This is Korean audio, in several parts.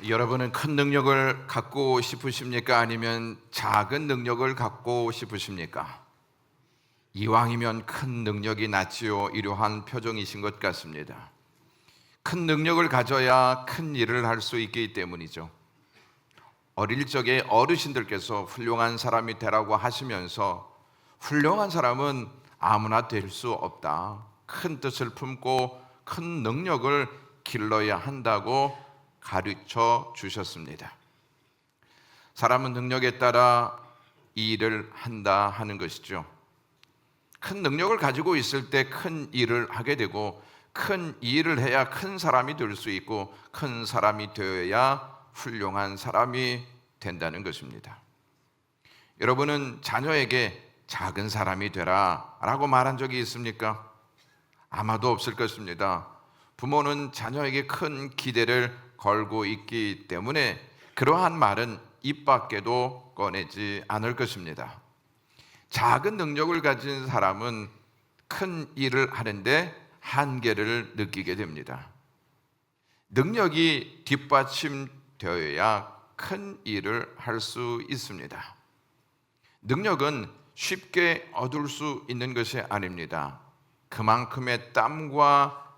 여러분은 큰 능력을 갖고 싶으십니까? 아니면 작은 능력을 갖고 싶으십니까? 이왕이면 큰 능력이 낫지요, 이러한 표정이신 것 같습니다. 큰 능력을 가져야 큰 일을 할 수 있기 때문이죠. 어릴 적에 어르신들께서 훌륭한 사람이 되라고 하시면서 훌륭한 사람은 아무나 될 수 없다, 큰 뜻을 품고 큰 능력을 길러야 한다고 가르쳐 주셨습니다. 사람은 능력에 따라 이 일을 한다 하는 것이죠. 큰 능력을 가지고 있을 때 큰 일을 하게 되고, 큰 일을 해야 큰 사람이 될 수 있고, 큰 사람이 되어야 훌륭한 사람이 된다는 것입니다. 여러분은 자녀에게 작은 사람이 되라 라고 말한 적이 있습니까? 아마도 없을 것입니다. 부모는 자녀에게 큰 기대를 걸고 있기 때문에 그러한 말은 입 밖에도 꺼내지 않을 것입니다. 작은 능력을 가진 사람은 큰 일을 하는데 한계를 느끼게 됩니다. 능력이 뒷받침되어야 큰 일을 할 수 있습니다. 능력은 쉽게 얻을 수 있는 것이 아닙니다. 그만큼의 땀과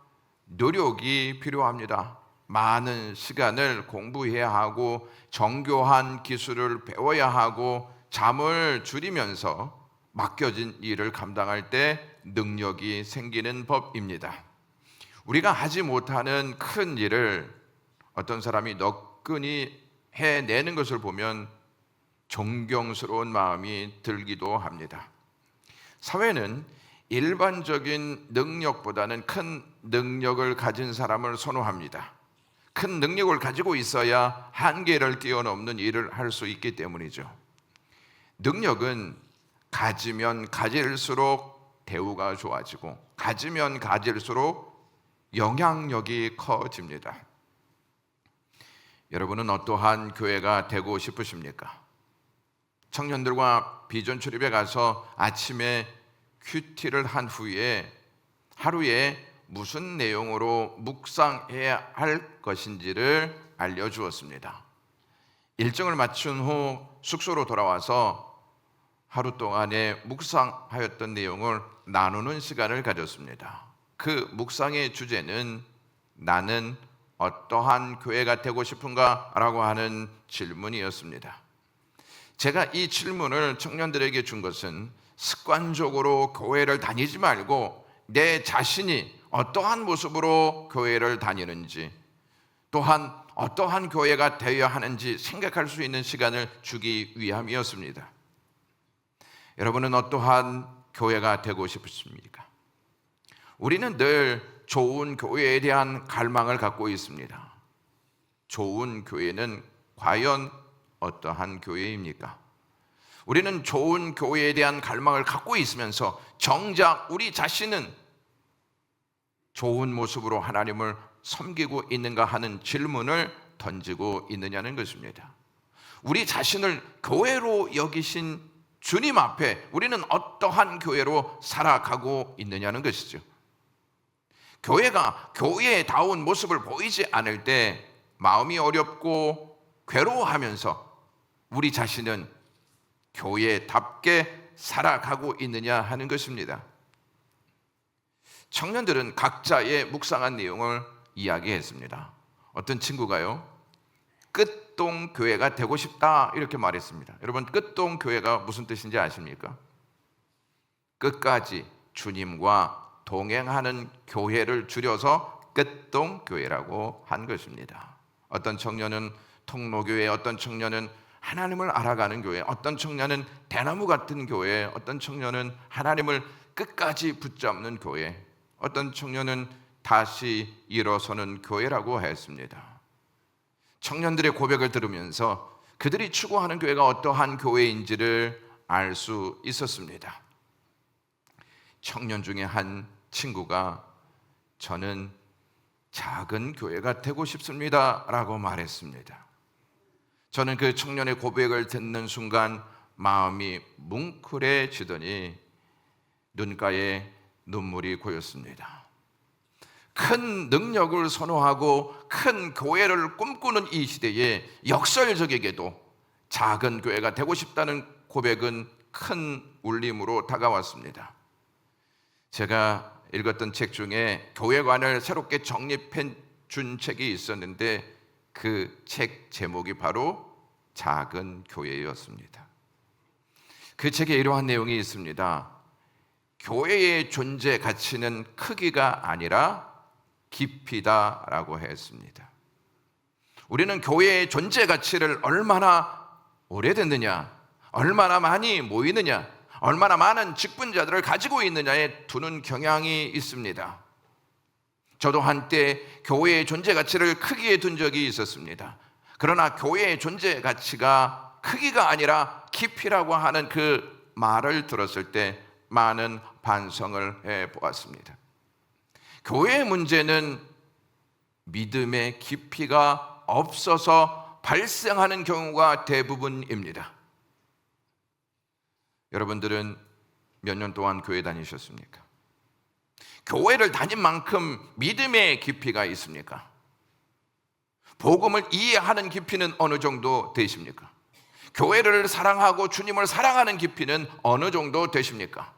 노력이 필요합니다. 많은 시간을 공부해야 하고, 정교한 기술을 배워야 하고, 잠을 줄이면서 맡겨진 일을 감당할 때 능력이 생기는 법입니다. 우리가 하지 못하는 큰 일을 어떤 사람이 너끈히 해내는 것을 보면 존경스러운 마음이 들기도 합니다. 사회는 일반적인 능력보다는 큰 능력을 가진 사람을 선호합니다. 큰 능력을 가지고 있어야 한계를 뛰어넘는 일을 할 수 있기 때문이죠. 능력은 가지면 가질수록 대우가 좋아지고, 가지면 가질수록 영향력이 커집니다. 여러분은 어떠한 교회가 되고 싶으십니까? 청년들과 비전 출입에 가서 아침에 큐티를 한 후에 하루에 무슨 내용으로 묵상해야 할 것인지를 알려주었습니다. 일정을 마친 후 숙소로 돌아와서 하루 동안에 묵상하였던 내용을 나누는 시간을 가졌습니다. 그 묵상의 주제는 나는 어떠한 교회가 되고 싶은가? 라고 하는 질문이었습니다. 제가 이 질문을 청년들에게 준 것은 습관적으로 교회를 다니지 말고 내 자신이 어떠한 모습으로 교회를 다니는지, 또한 어떠한 교회가 되어야 하는지 생각할 수 있는 시간을 주기 위함이었습니다. 여러분은 어떠한 교회가 되고 싶으십니까? 우리는 늘 좋은 교회에 대한 갈망을 갖고 있습니다. 좋은 교회는 과연 어떠한 교회입니까? 우리는 좋은 교회에 대한 갈망을 갖고 있으면서 정작 우리 자신은 좋은 모습으로 하나님을 섬기고 있는가 하는 질문을 던지고 있느냐는 것입니다. 우리 자신을 교회로 여기신 주님 앞에 우리는 어떠한 교회로 살아가고 있느냐는 것이죠. 교회가 교회다운 모습을 보이지 않을 때 마음이 어렵고 괴로워하면서 우리 자신은 교회답게 살아가고 있느냐 하는 것입니다. 청년들은 각자의 묵상한 내용을 이야기했습니다. 어떤 친구가요, 끝동 교회가 되고 싶다 이렇게 말했습니다. 여러분, 끝동 교회가 무슨 뜻인지 아십니까? 끝까지 주님과 동행하는 교회를 줄여서 끝동 교회라고 한 것입니다. 어떤 청년은 통로교회, 어떤 청년은 하나님을 알아가는 교회, 어떤 청년은 대나무 같은 교회, 어떤 청년은 하나님을 끝까지 붙잡는 교회, 어떤 청년은 다시 일어서는 교회라고 했습니다. 청년들의 고백을 들으면서 그들이 추구하는 교회가 어떠한 교회인지를 알 수 있었습니다. 청년 중에 한 친구가 저는 작은 교회가 되고 싶습니다 라고 말했습니다. 저는 그 청년의 고백을 듣는 순간 마음이 뭉클해지더니 눈가에 눈물이 고였습니다. 큰 능력을 선호하고 큰 교회를 꿈꾸는 이 시대에 역설적에게도 작은 교회가 되고 싶다는 고백은 큰 울림으로 다가왔습니다. 제가 읽었던 책 중에 교회관을 새롭게 정립해 준 책이 있었는데 그 책 제목이 바로 작은 교회였습니다. 그 책에 이러한 내용이 있습니다. 교회의 존재 가치는 크기가 아니라 깊이다라고 했습니다. 우리는 교회의 존재 가치를 얼마나 오래됐느냐, 얼마나 많이 모이느냐, 얼마나 많은 직분자들을 가지고 있느냐에 두는 경향이 있습니다. 저도 한때 교회의 존재 가치를 크기에 둔 적이 있었습니다. 그러나 교회의 존재 가치가 크기가 아니라 깊이라고 하는 그 말을 들었을 때 많은 반성을 해보았습니다. 교회의 문제는 믿음의 깊이가 없어서 발생하는 경우가 대부분입니다. 여러분들은 몇 년 동안 교회 다니셨습니까? 교회를 다닌 만큼 믿음의 깊이가 있습니까? 복음을 이해하는 깊이는 어느 정도 되십니까? 교회를 사랑하고 주님을 사랑하는 깊이는 어느 정도 되십니까?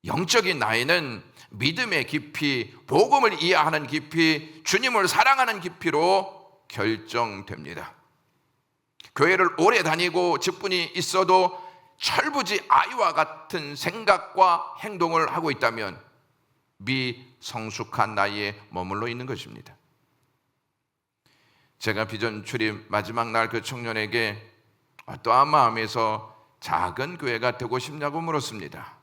영적인 나이는 믿음의 깊이, 복음을 이해하는 깊이, 주님을 사랑하는 깊이로 결정됩니다. 교회를 오래 다니고 직분이 있어도 철부지 아이와 같은 생각과 행동을 하고 있다면 미성숙한 나이에 머물러 있는 것입니다. 제가 비전 출입 마지막 날 그 청년에게 어떠한 마음에서 작은 교회가 되고 싶냐고 물었습니다.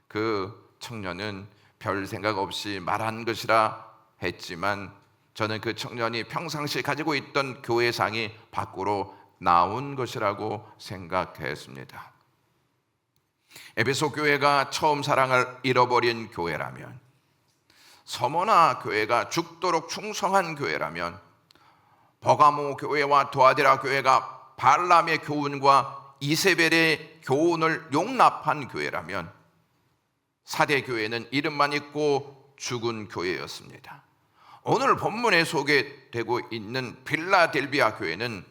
그 청년은 별 생각 없이 말한 것이라 했지만 저는 그 청년이 평상시 가지고 있던 교회상이 밖으로 나온 것이라고 생각했습니다. 에베소 교회가 처음 사랑을 잃어버린 교회라면, 서머나 교회가 죽도록 충성한 교회라면, 버가모 교회와 도아디라 교회가 발람의 교훈과 이세벨의 교훈을 용납한 교회라면, 사대 교회는 이름만 있고 죽은 교회였습니다. 오늘 본문에 소개되고 있는 필라델비아 교회는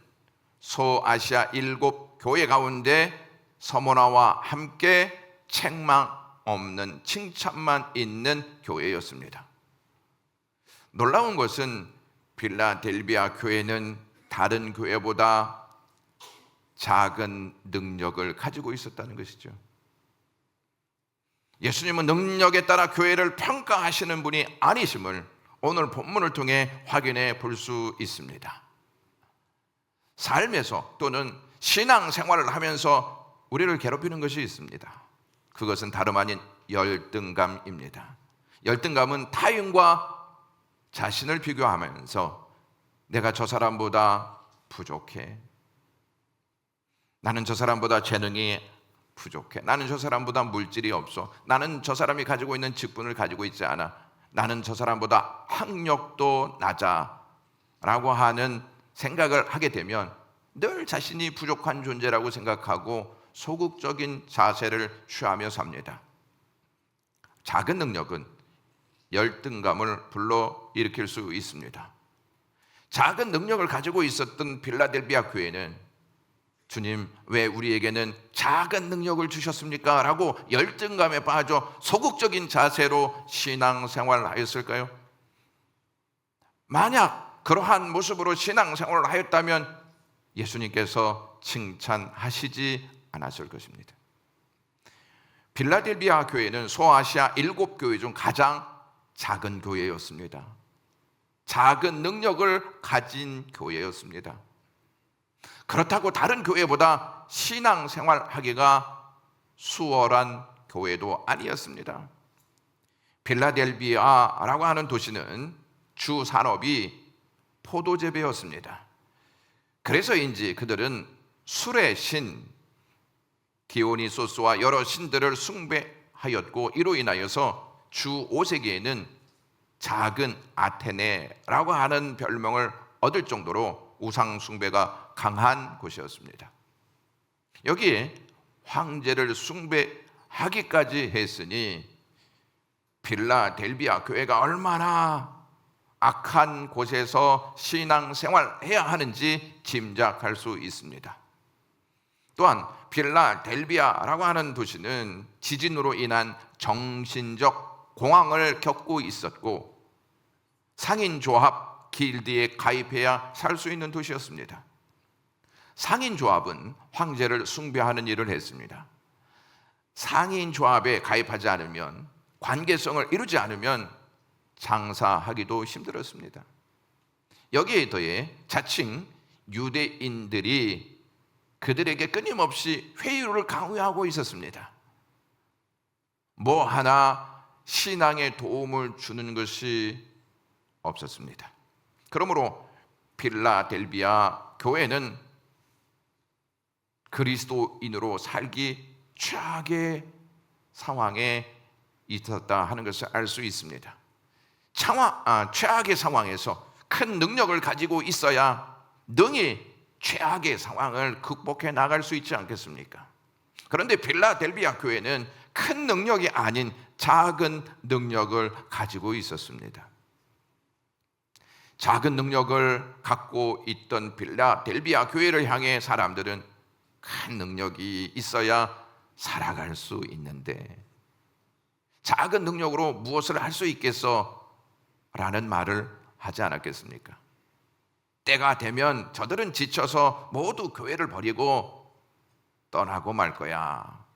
소아시아 7 교회 가운데 서머나와 함께 책망 없는 칭찬만 있는 교회였습니다. 놀라운 것은 필라델비아 교회는 다른 교회보다 작은 능력을 가지고 있었다는 것이죠. 예수님은 능력에 따라 교회를 평가하시는 분이 아니심을 오늘 본문을 통해 확인해 볼 수 있습니다. 삶에서 또는 신앙생활을 하면서 우리를 괴롭히는 것이 있습니다. 그것은 다름 아닌 열등감입니다. 열등감은 타인과 자신을 비교하면서 내가 저 사람보다 부족해, 나는 저 사람보다 재능이 부족해, 나는 저 사람보다 물질이 없어, 나는 저 사람이 가지고 있는 직분을 가지고 있지 않아, 나는 저 사람보다 학력도 낮아 라고 하는 생각을 하게 되면 늘 자신이 부족한 존재라고 생각하고 소극적인 자세를 취하며 삽니다. 작은 능력은 열등감을 불러일으킬 수 있습니다. 작은 능력을 가지고 있었던 필라델비아 교회는 주님, 왜 우리에게는 작은 능력을 주셨습니까? 라고 열등감에 빠져 소극적인 자세로 신앙생활을 하였을까요? 만약 그러한 모습으로 신앙생활을 하였다면 예수님께서 칭찬하시지 않았을 것입니다. 필라델비아 교회는 소아시아 7 교회 중 가장 작은 교회였습니다. 작은 능력을 가진 교회였습니다. 그렇다고 다른 교회보다 신앙생활 하기가 수월한 교회도 아니었습니다. 필라델비아라고 하는 도시는 주 산업이 포도재배였습니다. 그래서인지 그들은 술의 신 디오니소스와 여러 신들을 숭배하였고, 이로 인하여서 주 5세기에는 작은 아테네라고 하는 별명을 얻을 정도로 우상 숭배가 강한 곳이었습니다. 여기에 황제를 숭배하기까지 했으니 필라델비아 교회가 얼마나 악한 곳에서 신앙생활해야 하는지 짐작할 수 있습니다. 또한 필라델비아라고 하는 도시는 지진으로 인한 정신적 공황을 겪고 있었고 상인조합 길드에 가입해야 살 수 있는 도시였습니다. 상인조합은 황제를 숭배하는 일을 했습니다. 상인조합에 가입하지 않으면, 관계성을 이루지 않으면 장사하기도 힘들었습니다. 여기에 더해 자칭 유대인들이 그들에게 끊임없이 회유를 강요하고 있었습니다. 뭐 하나 신앙에 도움을 주는 것이 없었습니다. 그러므로 필라델비아 교회는 그리스도인으로 살기 최악의 상황에 있었다 하는 것을 알 수 있습니다. 최악의 상황에서 큰 능력을 가지고 있어야 능히 최악의 상황을 극복해 나갈 수 있지 않겠습니까? 그런데 필라델비아 교회는 큰 능력이 아닌 작은 능력을 가지고 있었습니다. 작은 능력을 갖고 있던 필라델비아 교회를 향해 사람들은 큰 능력이 있어야 살아갈 수 있는데 작은 능력으로 무엇을 할 수 있겠어? 라는 말을 하지 않았겠습니까? 때가 되면 저들은 지쳐서 모두 교회를 버리고 떠나고 말 거야.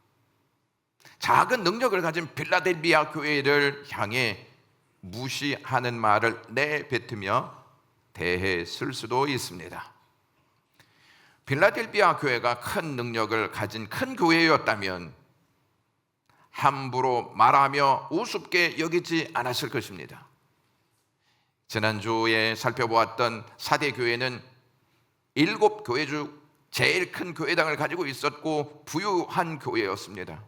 작은 능력을 가진 필라델비아 교회를 향해 무시하는 말을 내뱉으며 대했을 수도 있습니다. 필라델비아 교회가 큰 능력을 가진 큰 교회였다면 함부로 말하며 우습게 여기지 않았을 것입니다. 지난주에 살펴보았던 사대 교회는 7교회 중 제일 큰 교회당을 가지고 있었고 부유한 교회였습니다.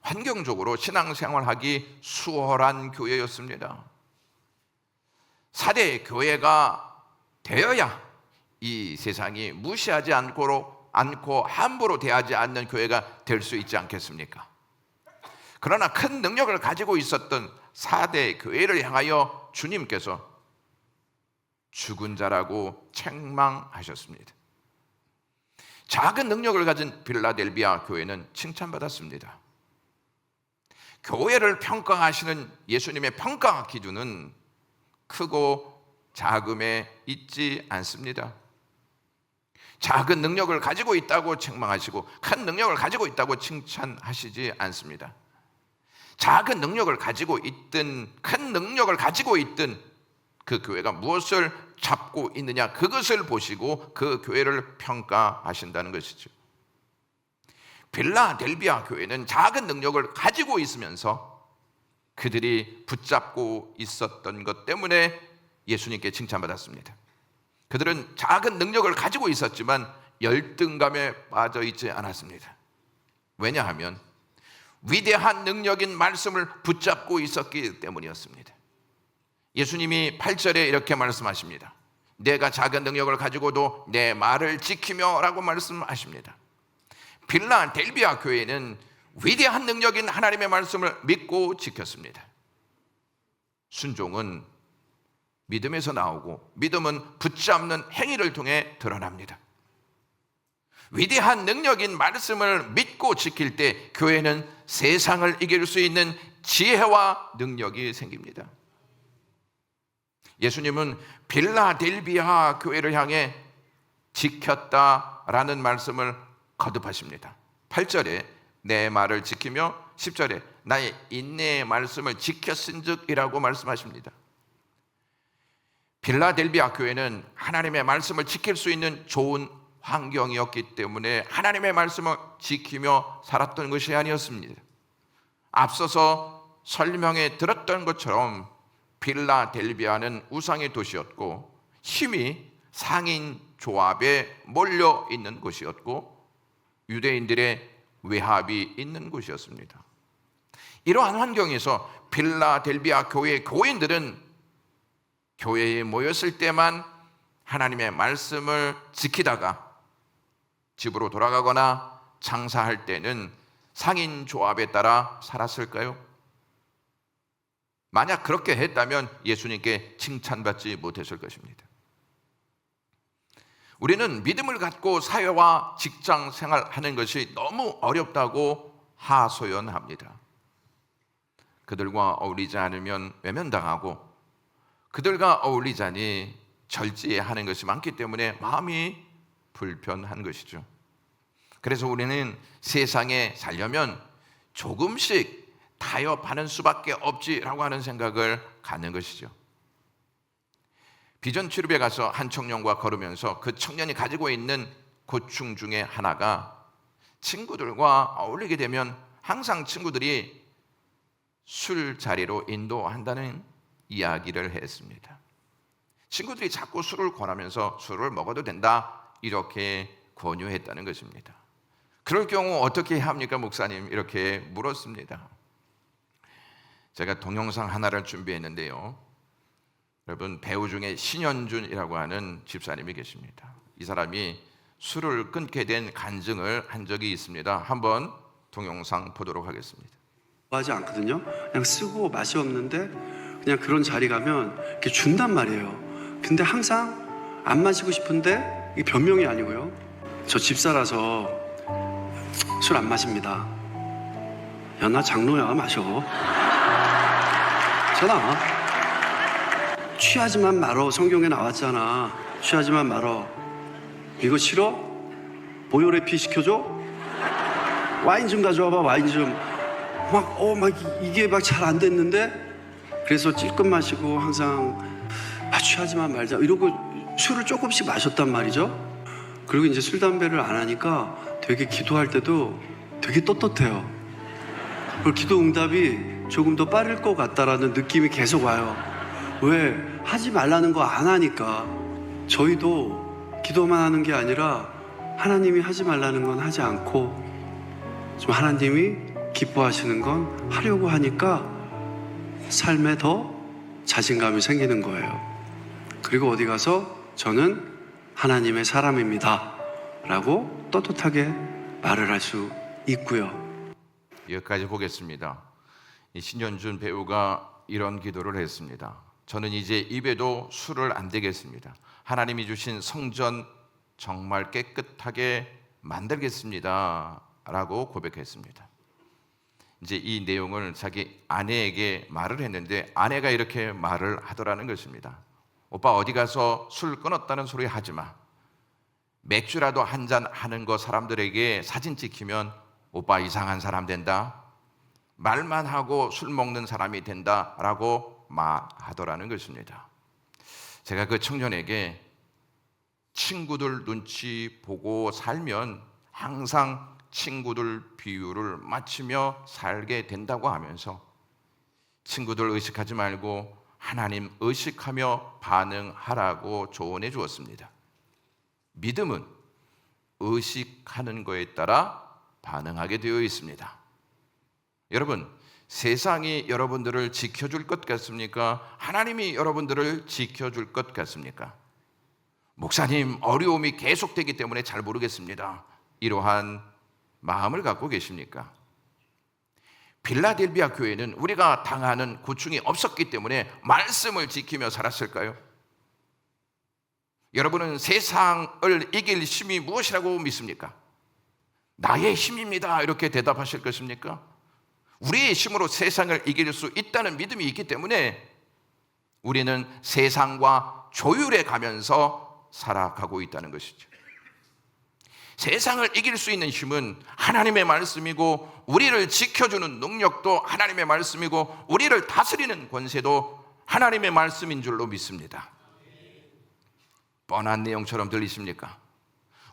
환경적으로 신앙생활하기 수월한 교회였습니다. 사대 교회가 되어야 이 세상이 무시하지 않고 함부로 대하지 않는 교회가 될 수 있지 않겠습니까? 그러나 큰 능력을 가지고 있었던 사대 교회를 향하여 주님께서 죽은 자라고 책망하셨습니다. 작은 능력을 가진 필라델비아 교회는 칭찬받았습니다. 교회를 평가하시는 예수님의 평가 기준은 크고 작음에 있지 않습니다. 작은 능력을 가지고 있다고 책망하시고 큰 능력을 가지고 있다고 칭찬하시지 않습니다. 작은 능력을 가지고 있든 큰 능력을 가지고 있든 그 교회가 무엇을 잡고 있느냐, 그것을 보시고 그 교회를 평가하신다는 것이죠. 필라델비아 교회는 작은 능력을 가지고 있으면서 그들이 붙잡고 있었던 것 때문에 예수님께 칭찬받았습니다. 그들은 작은 능력을 가지고 있었지만 열등감에 빠져 있지 않았습니다. 왜냐하면 위대한 능력인 말씀을 붙잡고 있었기 때문이었습니다. 예수님이 8절에 이렇게 말씀하십니다. 내가 작은 능력을 가지고도 내 말을 지키며 라고 말씀하십니다. 필라델비아 교회는 위대한 능력인 하나님의 말씀을 믿고 지켰습니다. 순종은 믿음에서 나오고 믿음은 붙잡는 행위를 통해 드러납니다. 위대한 능력인 말씀을 믿고 지킬 때 교회는 세상을 이길 수 있는 지혜와 능력이 생깁니다. 예수님은 필라델비아 교회를 향해 지켰다라는 말씀을 거듭하십니다. 8절에 내 말을 지키며 10절에 나의 인내의 말씀을 지켰은즉이라고 말씀하십니다. 필라델비아 교회는 하나님의 말씀을 지킬 수 있는 좋은 환경이었기 때문에 하나님의 말씀을 지키며 살았던 것이 아니었습니다. 앞서서 설명해 들었던 것처럼 필라델비아는 우상의 도시였고 힘이 상인 조합에 몰려 있는 곳이었고 유대인들의 외합이 있는 곳이었습니다. 이러한 환경에서 필라델비아 교회의 교인들은 교회에 모였을 때만 하나님의 말씀을 지키다가 집으로 돌아가거나 장사할 때는 상인 조합에 따라 살았을까요? 만약 그렇게 했다면 예수님께 칭찬받지 못했을 것입니다. 우리는 믿음을 갖고 사회와 직장 생활하는 것이 너무 어렵다고 하소연합니다. 그들과 어울리지 않으면 외면당하고 그들과 어울리자니 절제하는 것이 많기 때문에 마음이 불편한 것이죠. 그래서 우리는 세상에 살려면 조금씩 타협하는 수밖에 없지라고 하는 생각을 갖는 것이죠. 비전 치료에 가서 한 청년과 걸으면서 그 청년이 가지고 있는 고충 중에 하나가 친구들과 어울리게 되면 항상 친구들이 술자리로 인도한다는 이야기를 했습니다. 친구들이 자꾸 술을 권하면서 술을 먹어도 된다 이렇게 권유했다는 것입니다. 그럴 경우 어떻게 해야 합니까, 목사님? 이렇게 물었습니다. 제가 동영상 하나를 준비했는데요. 여러분, 배우 중에 신현준이라고 하는 집사님이 계십니다. 이 사람이 술을 끊게 된 간증을 한 적이 있습니다. 한번 동영상 보도록 하겠습니다. 하지 않거든요. 그냥 쓰고 맛이 없는데 그냥 그런 자리 가면 이렇게 준단 말이에요. 근데 항상 안 마시고 싶은데 이게 변명이 아니고요. 저 집사라서 술 안 마십니다. 야, 나 장로야, 마셔. 전화. 취하지만 말어. 성경에 나왔잖아. 취하지만 말어. 이거 싫어? 보요레피 시켜줘? 와인 좀 가져와봐. 와인 좀. 이게 막 잘 안 됐는데 그래서 찔끔 마시고 항상 취하지만 말자 이러고 술을 조금씩 마셨단 말이죠. 그리고 이제 술 담배를 안 하니까 되게 기도할 때도 되게 떳떳해요. 그리고 기도 응답이 조금 더 빠를 것 같다라는 느낌이 계속 와요. 왜? 하지 말라는 거 안 하니까. 저희도 기도만 하는 게 아니라 하나님이 하지 말라는 건 하지 않고 좀 하나님이 기뻐하시는 건 하려고 하니까 삶에 더 자신감이 생기는 거예요. 그리고 어디 가서 저는 하나님의 사람입니다 라고 떳떳하게 말을 할 수 있고요. 여기까지 보겠습니다. 이 신현준 배우가 이런 기도를 했습니다. 저는 이제 입에도 술을 안 대겠습니다. 하나님이 주신 성전 정말 깨끗하게 만들겠습니다 라고 고백했습니다. 이제 이 내용을 자기 아내에게 말을 했는데 아내가 이렇게 말을 하더라는 것입니다. 오빠 어디 가서 술 끊었다는 소리 하지 마. 맥주라도 한잔 하는 거 사람들에게 사진 찍히면 오빠 이상한 사람 된다. 말만 하고 술 먹는 사람이 된다라고 말하더라는 것입니다. 제가 그 청년에게 친구들 눈치 보고 살면 항상 친구들 비율을 맞추며 살게 된다고 하면서 친구들 의식하지 말고 하나님 의식하며 반응하라고 조언해 주었습니다. 믿음은 의식하는 것에 따라 반응하게 되어 있습니다. 여러분, 세상이 여러분들을 지켜줄 것 같습니까? 하나님이 여러분들을 지켜줄 것 같습니까? 목사님, 어려움이 계속되기 때문에 잘 모르겠습니다. 이러한 마음을 갖고 계십니까? 빌라델비아 교회는 우리가 당하는 고충이 없었기 때문에 말씀을 지키며 살았을까요? 여러분은 세상을 이길 힘이 무엇이라고 믿습니까? 나의 힘입니다 이렇게 대답하실 것입니까? 우리의 힘으로 세상을 이길 수 있다는 믿음이 있기 때문에 우리는 세상과 조율해 가면서 살아가고 있다는 것이죠. 세상을 이길 수 있는 힘은 하나님의 말씀이고 우리를 지켜주는 능력도 하나님의 말씀이고 우리를 다스리는 권세도 하나님의 말씀인 줄로 믿습니다. 뻔한 내용처럼 들리십니까?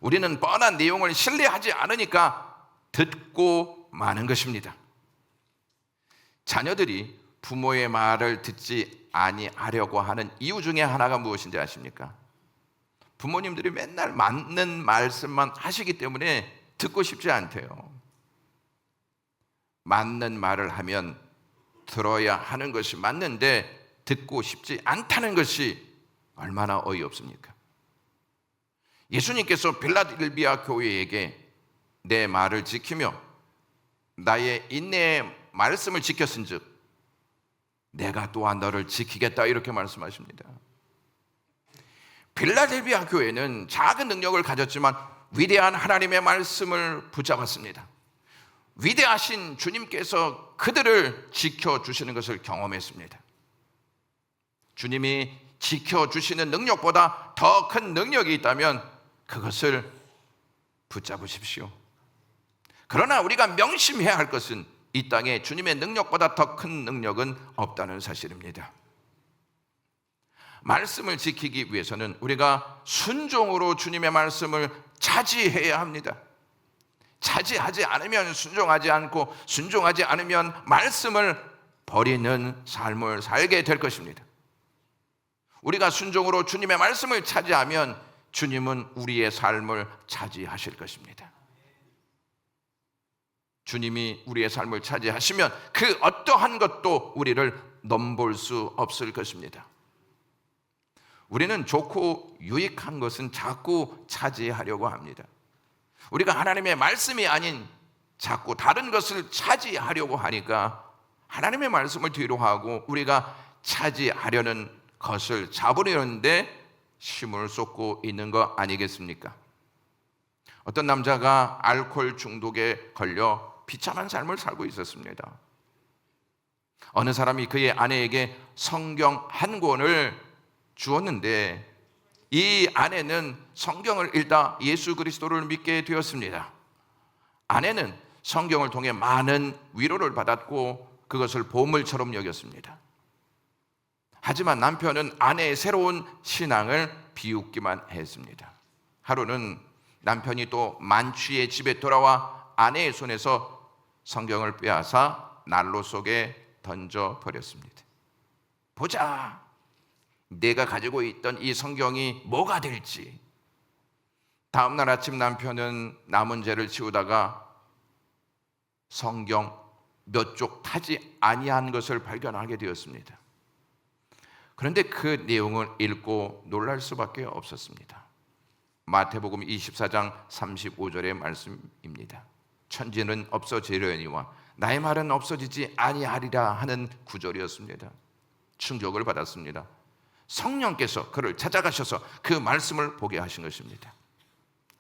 우리는 뻔한 내용을 신뢰하지 않으니까 듣고 마는 것입니다. 자녀들이 부모의 말을 듣지 아니하려고 하는 이유 중에 하나가 무엇인지 아십니까? 부모님들이 맨날 맞는 말씀만 하시기 때문에 듣고 싶지 않대요. 맞는 말을 하면 들어야 하는 것이 맞는데 듣고 싶지 않다는 것이 얼마나 어이없습니까? 예수님께서 빌라델비아 교회에게 내 말을 지키며 나의 인내의 말씀을 지켰은즉 내가 또한 너를 지키겠다 이렇게 말씀하십니다. 필라델비아 교회는 작은 능력을 가졌지만 위대한 하나님의 말씀을 붙잡았습니다. 위대하신 주님께서 그들을 지켜주시는 것을 경험했습니다. 주님이 지켜주시는 능력보다 더 큰 능력이 있다면 그것을 붙잡으십시오. 그러나 우리가 명심해야 할 것은 이 땅에 주님의 능력보다 더 큰 능력은 없다는 사실입니다. 말씀을 지키기 위해서는 우리가 순종으로 주님의 말씀을 차지해야 합니다. 차지하지 않으면 순종하지 않고, 순종하지 않으면 말씀을 버리는 삶을 살게 될 것입니다. 우리가 순종으로 주님의 말씀을 차지하면 주님은 우리의 삶을 차지하실 것입니다. 주님이 우리의 삶을 차지하시면 그 어떠한 것도 우리를 넘볼 수 없을 것입니다. 우리는 좋고 유익한 것은 자꾸 차지하려고 합니다. 우리가 하나님의 말씀이 아닌 자꾸 다른 것을 차지하려고 하니까 하나님의 말씀을 뒤로 하고 우리가 차지하려는 것을 잡으려는데 힘을 쏟고 있는 거 아니겠습니까? 어떤 남자가 알코올 중독에 걸려 비참한 삶을 살고 있었습니다. 어느 사람이 그의 아내에게 성경 한 권을 주었는데 이 아내는 성경을 읽다 예수 그리스도를 믿게 되었습니다. 아내는 성경을 통해 많은 위로를 받았고 그것을 보물처럼 여겼습니다. 하지만 남편은 아내의 새로운 신앙을 비웃기만 했습니다. 하루는 남편이 또 만취의 집에 돌아와 아내의 손에서 성경을 빼앗아 난로 속에 던져버렸습니다. 보자, 내가 가지고 있던 이 성경이 뭐가 될지. 다음 날 아침 남편은 남은 죄를 치우다가 성경 몇 쪽 타지 아니한 것을 발견하게 되었습니다. 그런데 그 내용을 읽고 놀랄 수밖에 없었습니다. 마태복음 24장 35절의 말씀입니다. 천지는 없어지려니와 나의 말은 없어지지 아니하리라 하는 구절이었습니다. 충격을 받았습니다. 성령께서 그를 찾아가셔서 그 말씀을 보게 하신 것입니다.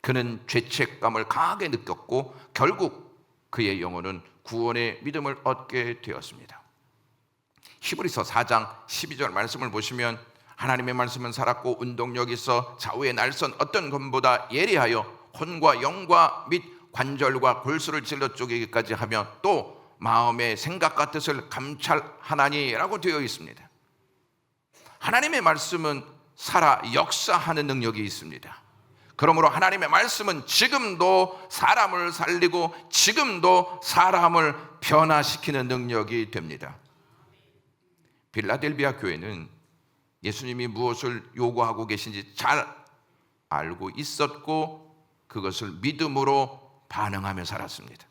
그는 죄책감을 강하게 느꼈고 결국 그의 영혼은 구원의 믿음을 얻게 되었습니다. 히브리서 4장 12절 말씀을 보시면 하나님의 말씀은 살았고 운동력이 있어 좌우의 날선 어떤 검보다 예리하여 혼과 영과 및 관절과 골수를 찔러 쪼개기까지 하며 또 마음의 생각과 뜻을 감찰하나니라고 되어 있습니다. 하나님의 말씀은 살아 역사하는 능력이 있습니다. 그러므로 하나님의 말씀은 지금도 사람을 살리고 지금도 사람을 변화시키는 능력이 됩니다. 필라델비아 교회는 예수님이 무엇을 요구하고 계신지 잘 알고 있었고 그것을 믿음으로 반응하며 살았습니다.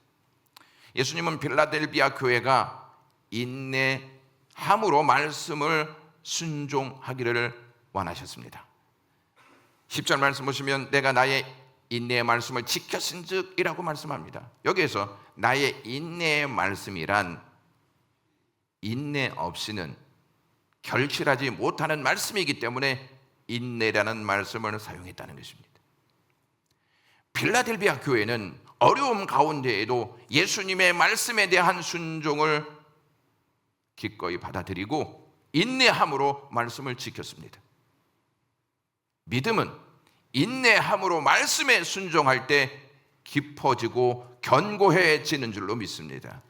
예수님은 필라델비아 교회가 인내함으로 말씀을 순종하기를 원하셨습니다. 10절 말씀 보시면 내가 나의 인내의 말씀을 지켰은즉 이라고 말씀합니다. 여기에서 나의 인내의 말씀이란 인내 없이는 결실하지 못하는 말씀이기 때문에 인내라는 말씀을 사용했다는 것입니다. 필라델비아 교회는 어려움 가운데에도 예수님의 말씀에 대한 순종을 기꺼이 받아들이고 인내함으로 말씀을 지켰습니다. 믿음은 인내함으로 말씀에 순종할 때 깊어지고 견고해지는 줄로 믿습니다.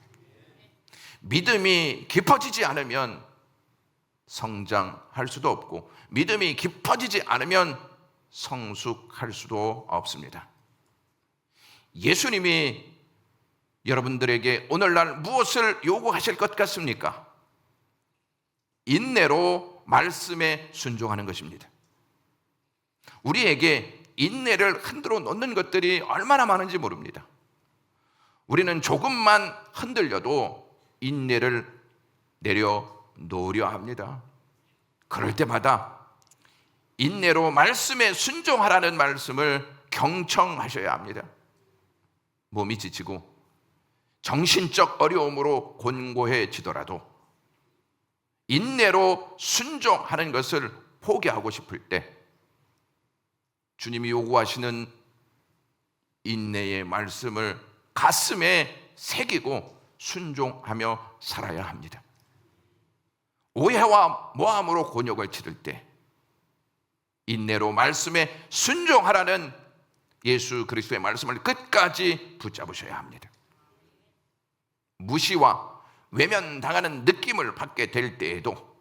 믿음이 깊어지지 않으면 성장할 수도 없고 믿음이 깊어지지 않으면 성숙할 수도 없습니다. 예수님이 여러분들에게 오늘날 무엇을 요구하실 것 같습니까? 인내로 말씀에 순종하는 것입니다. 우리에게 인내를 흔들어 놓는 것들이 얼마나 많은지 모릅니다. 우리는 조금만 흔들려도 인내를 내려놓으려 합니다. 그럴 때마다 인내로 말씀에 순종하라는 말씀을 경청하셔야 합니다. 몸이 지치고 정신적 어려움으로 곤고해지더라도 인내로 순종하는 것을 포기하고 싶을 때 주님이 요구하시는 인내의 말씀을 가슴에 새기고 순종하며 살아야 합니다. 오해와 모함으로 곤욕을 치를 때 인내로 말씀에 순종하라는 예수 그리스도의 말씀을 끝까지 붙잡으셔야 합니다. 무시와 외면당하는 느낌을 받게 될 때에도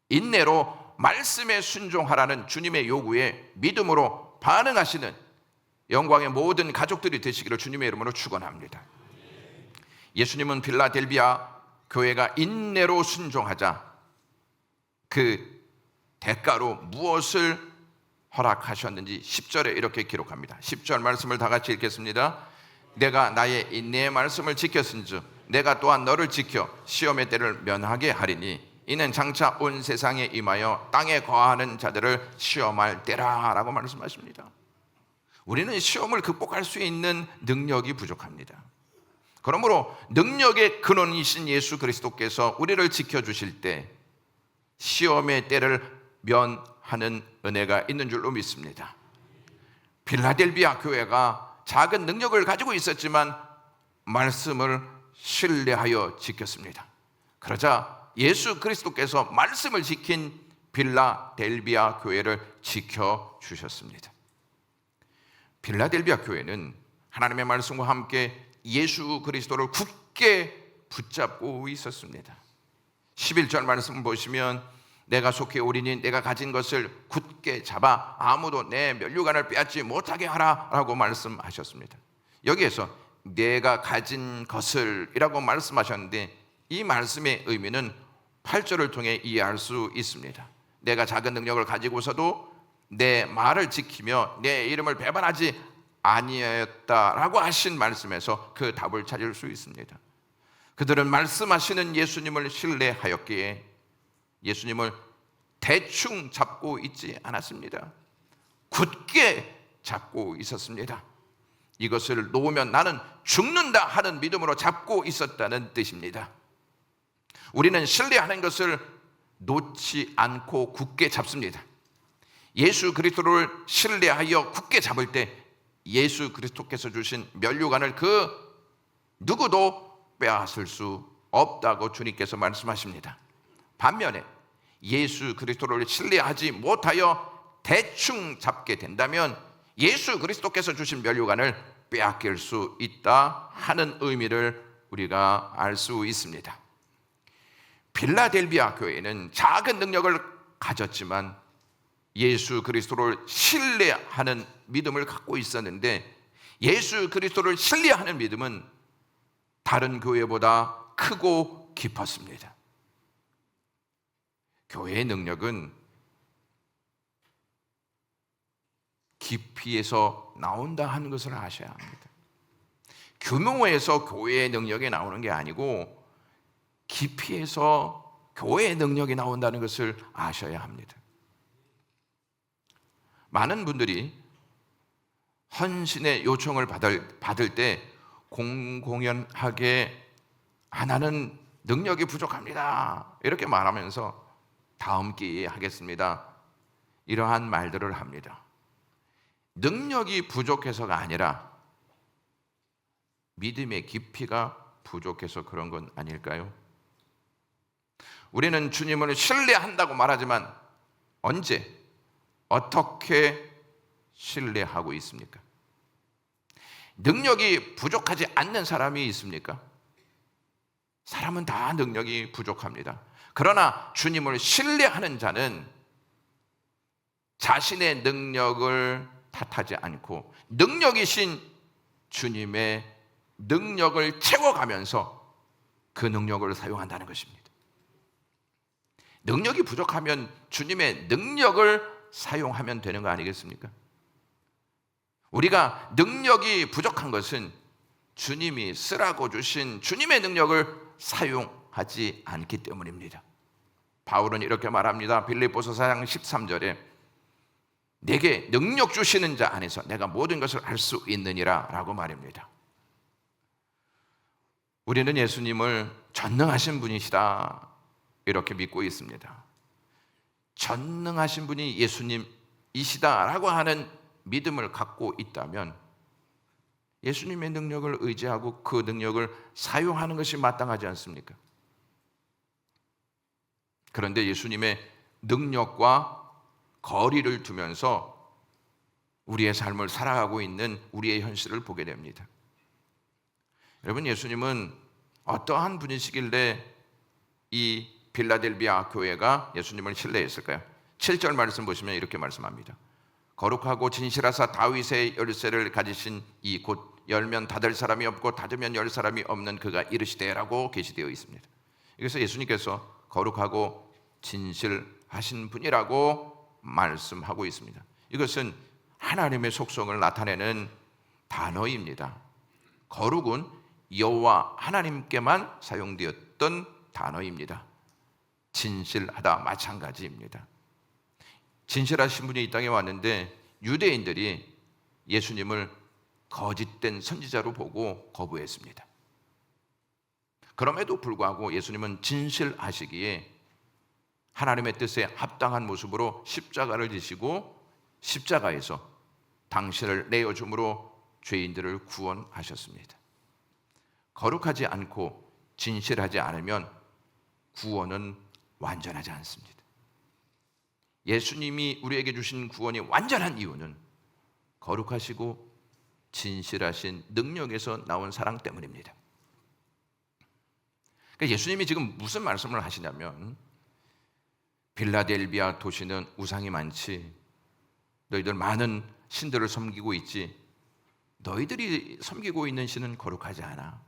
인내로 말씀에 순종하라는 주님의 요구에 믿음으로 반응하시는 영광의 모든 가족들이 되시기를 주님의 이름으로 축원합니다. 예수님은 필라델비아 교회가 인내로 순종하자 그 대가로 무엇을 허락하셨는지 10절에 이렇게 기록합니다. 10절 말씀을 다 같이 읽겠습니다. 내가 나의 인내의 말씀을 지켰은즉 내가 또한 너를 지켜 시험의 때를 면하게 하리니 이는 장차 온 세상에 임하여 땅에 거하는 자들을 시험할 때라 라고 말씀하십니다. 우리는 시험을 극복할 수 있는 능력이 부족합니다. 그러므로 능력의 근원이신 예수 그리스도께서 우리를 지켜주실 때 시험의 때를 면하는 은혜가 있는 줄로 믿습니다. 필라델비아 교회가 작은 능력을 가지고 있었지만 말씀을 신뢰하여 지켰습니다. 그러자 예수 그리스도께서 말씀을 지킨 필라델비아 교회를 지켜주셨습니다. 필라델비아 교회는 하나님의 말씀과 함께 예수 그리스도를 굳게 붙잡고 있었습니다. 11절 말씀을 보시면 내가 속해 오리니 내가 가진 것을 굳게 잡아 아무도 내 면류관을 빼앗지 못하게 하라 라고 말씀하셨습니다. 여기에서 내가 가진 것을 이라고 말씀하셨는데 이 말씀의 의미는 8절을 통해 이해할 수 있습니다. 내가 작은 능력을 가지고서도 내 말을 지키며 내 이름을 배반하지 아니하였다라고 하신 말씀에서 그 답을 찾을 수 있습니다. 그들은 말씀하시는 예수님을 신뢰하였기에 예수님을 대충 잡고 있지 않았습니다. 굳게 잡고 있었습니다. 이것을 놓으면 나는 죽는다 하는 믿음으로 잡고 있었다는 뜻입니다. 우리는 신뢰하는 것을 놓지 않고 굳게 잡습니다. 예수 그리스도를 신뢰하여 굳게 잡을 때 예수 그리스도께서 주신 면류관을 그 누구도 빼앗을 수 없다고 주님께서 말씀하십니다. 반면에 예수 그리스도를 신뢰하지 못하여 대충 잡게 된다면 예수 그리스도께서 주신 면류관을 빼앗길 수 있다 하는 의미를 우리가 알 수 있습니다. 필라델비아 교회는 작은 능력을 가졌지만 예수 그리스도를 신뢰하는 믿음을 갖고 있었는데 예수 그리스도를 신뢰하는 믿음은 다른 교회보다 크고 깊었습니다. 교회의 능력은 깊이에서 나온다 하는 것을 아셔야 합니다. 규모에서 교회의 능력이 나오는 게 아니고 깊이에서 교회의 능력이 나온다는 것을 아셔야 합니다. 많은 분들이 헌신의 요청을 받을 때 공공연하게 나는 능력이 부족합니다 이렇게 말하면서 다음 기회에 하겠습니다 이러한 말들을 합니다. 능력이 부족해서가 아니라 믿음의 깊이가 부족해서 그런 건 아닐까요? 우리는 주님을 신뢰한다고 말하지만 언제 어떻게 신뢰하고 있습니까? 능력이 부족하지 않는 사람이 있습니까? 사람은 다 능력이 부족합니다. 그러나 주님을 신뢰하는 자는 자신의 능력을 탓하지 않고 능력이신 주님의 능력을 채워가면서 그 능력을 사용한다는 것입니다. 능력이 부족하면 주님의 능력을 사용하면 되는 거 아니겠습니까? 우리가 능력이 부족한 것은 주님이 쓰라고 주신 주님의 능력을 사용하지 않기 때문입니다. 바울은 이렇게 말합니다. 빌립보서 4장 13절에 내게 능력 주시는 자 안에서 내가 모든 것을 알 수 있느니라 라고 말입니다. 우리는 예수님을 전능하신 분이시다 이렇게 믿고 있습니다. 전능하신 분이 예수님이시다라고 하는 믿음을 갖고 있다면 예수님의 능력을 의지하고 그 능력을 사용하는 것이 마땅하지 않습니까? 그런데 예수님의 능력과 거리를 두면서 우리의 삶을 살아가고 있는 우리의 현실을 보게 됩니다. 여러분, 예수님은 어떠한 분이시길래 이 빌라델비아 교회가 예수님을 신뢰했을까요? 7절 말씀 보시면 이렇게 말씀합니다. 거룩하고 진실하사 다윗의 열쇠를 가지신 이 곧 열면 닫을 사람이 없고 닫으면 열 사람이 없는 그가 이르시되라고 계시되어 있습니다. 그래서 예수님께서 거룩하고 진실하신 분이라고 말씀하고 있습니다. 이것은 하나님의 속성을 나타내는 단어입니다. 거룩은 여호와 하나님께만 사용되었던 단어입니다. 진실하다 마찬가지입니다. 진실하신 분이 이 땅에 왔는데 유대인들이 예수님을 거짓된 선지자로 보고 거부했습니다. 그럼에도 불구하고 예수님은 진실하시기에 하나님의 뜻에 합당한 모습으로 십자가를 지시고 십자가에서 당신을 내어줌으로 죄인들을 구원하셨습니다. 거룩하지 않고 진실하지 않으면 구원은 완전하지 않습니다. 예수님이 우리에게 주신 구원이 완전한 이유는 거룩하시고 진실하신 능력에서 나온 사랑 때문입니다. 그러니까 예수님이 지금 무슨 말씀을 하시냐면 빌라델비아 도시는 우상이 많지, 너희들 많은 신들을 섬기고 있지, 너희들이 섬기고 있는 신은 거룩하지 않아.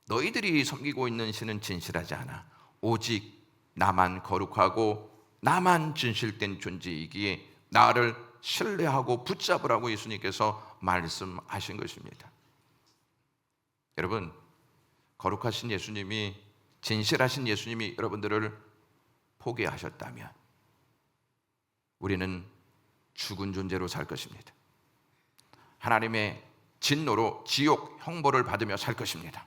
너희들이 섬기고 있는 신은 진실하지 않아. 오직 나만 거룩하고 나만 진실된 존재이기에 나를 신뢰하고 붙잡으라고 예수님께서 말씀하신 것입니다. 여러분, 거룩하신 예수님이, 진실하신 예수님이 여러분들을 포기하셨다면 우리는 죽은 존재로 살 것입니다. 하나님의 진노로 지옥 형벌을 받으며 살 것입니다.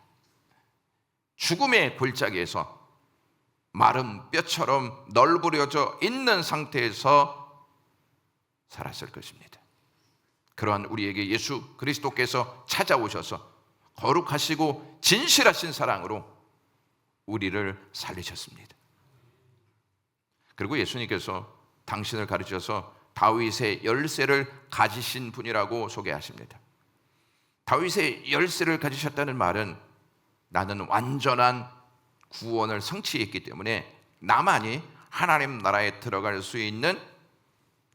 죽음의 골짜기에서 마른 뼈처럼 널브러져 있는 상태에서 살았을 것입니다. 그러한 우리에게 예수 그리스도께서 찾아오셔서 거룩하시고 진실하신 사랑으로 우리를 살리셨습니다. 그리고 예수님께서 당신을 가르쳐서 다윗의 열쇠를 가지신 분이라고 소개하십니다. 다윗의 열쇠를 가지셨다는 말은 나는 완전한 구원을 성취했기 때문에 나만이 하나님 나라에 들어갈 수 있는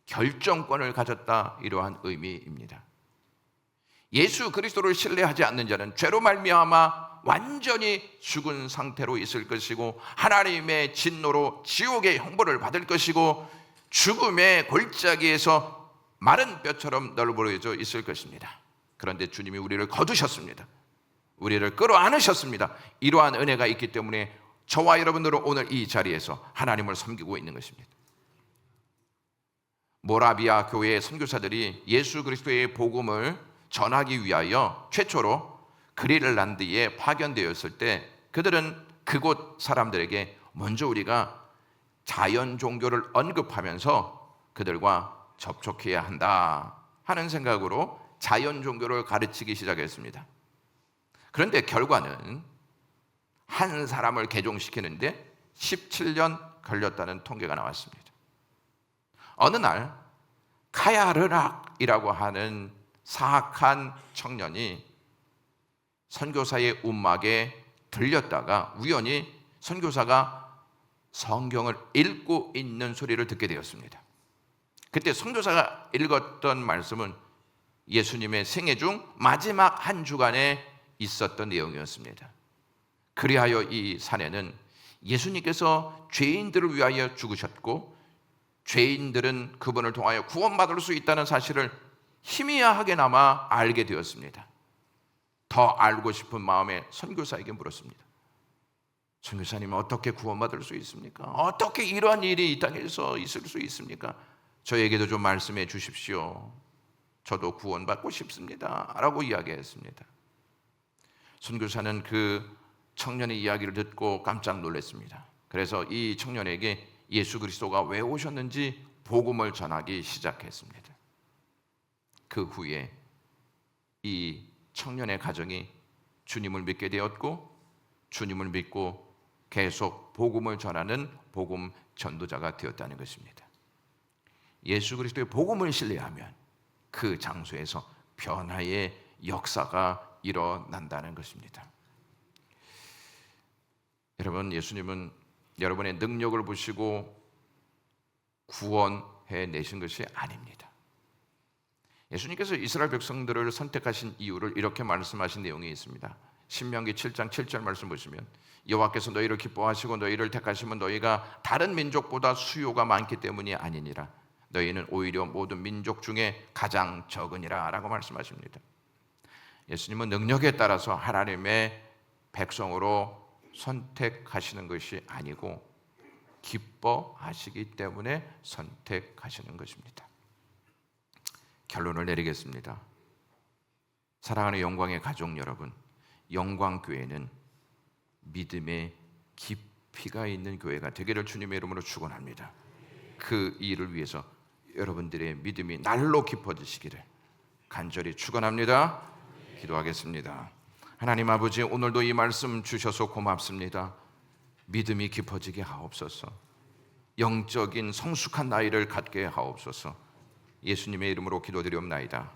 결정권을 가졌다, 이러한 의미입니다. 예수 그리스도를 신뢰하지 않는 자는 죄로 말미암아 완전히 죽은 상태로 있을 것이고 하나님의 진노로 지옥의 형벌을 받을 것이고 죽음의 골짜기에서 마른 뼈처럼 널브러져 있을 것입니다. 그런데 주님이 우리를 거두셨습니다. 우리를 끌어안으셨습니다. 이러한 은혜가 있기 때문에 저와 여러분들은 오늘 이 자리에서 하나님을 섬기고 있는 것입니다. 모라비아 교회의 선교사들이 예수 그리스도의 복음을 전하기 위하여 최초로 그린란드에 파견되었을 때 그들은 그곳 사람들에게 먼저 우리가 자연 종교를 언급하면서 그들과 접촉해야 한다 하는 생각으로 자연 종교를 가르치기 시작했습니다. 그런데 결과는 한 사람을 개종시키는데 17년 걸렸다는 통계가 나왔습니다. 어느 날 카야르락이라고 하는 사악한 청년이 선교사의 움막에 들렸다가 우연히 선교사가 성경을 읽고 있는 소리를 듣게 되었습니다. 그때 선교사가 읽었던 말씀은 예수님의 생애 중 마지막 한 주간에 있었던 내용이었습니다. 그리하여 이 사내는 예수님께서 죄인들을 위하여 죽으셨고 죄인들은 그분을 통하여 구원받을 수 있다는 사실을 희미하게나마 알게 되었습니다. 더 알고 싶은 마음에 선교사에게 물었습니다. 선교사님, 어떻게 구원받을 수 있습니까? 어떻게 이러한 일이 이 땅에서 있을 수 있습니까? 저에게도 좀 말씀해 주십시오. 저도 구원받고 싶습니다 라고 이야기했습니다. 선교사는 그 청년의 이야기를 듣고 깜짝 놀랐습니다. 그래서 이 청년에게 예수 그리스도가 왜 오셨는지 복음을 전하기 시작했습니다. 그 후에 이 청년의 가정이 주님을 믿게 되었고, 주님을 믿고 계속 복음을 전하는 복음 전도자가 되었다는 것입니다. 예수 그리스도의 복음을 신뢰하면 그 장소에서 변화의 역사가 일어난다는 것입니다. 여러분, 예수님은 여러분의 능력을 보시고 구원해 내신 것이 아닙니다. 예수님께서 이스라엘 백성들을 선택하신 이유를 이렇게 말씀하신 내용이 있습니다. 신명기 7장 7절 말씀 보시면, 여호와께서 너희를 기뻐하시고 너희를 택하시면 너희가 다른 민족보다 수요가 많기 때문이 아니니라. 너희는 오히려 모든 민족 중에 가장 적으니라 라고 말씀하십니다. 예수님은 능력에 따라서 하나님의 백성으로 선택하시는 것이 아니고 기뻐하시기 때문에 선택하시는 것입니다. 결론을 내리겠습니다. 사랑하는 영광의 가족 여러분, 영광교회는 믿음의 깊이가 있는 교회가 되기를 주님의 이름으로 축원합니다. 그 일을 위해서 여러분들의 믿음이 날로 깊어지시기를 간절히 축원합니다. 기도하겠습니다. 하나님 아버지, 오늘도 이 말씀 주셔서 고맙습니다. 믿음이 깊어지게 하옵소서. 영적인 성숙한 나이를 갖게 하옵소서. 예수님의 이름으로 기도드리옵나이다.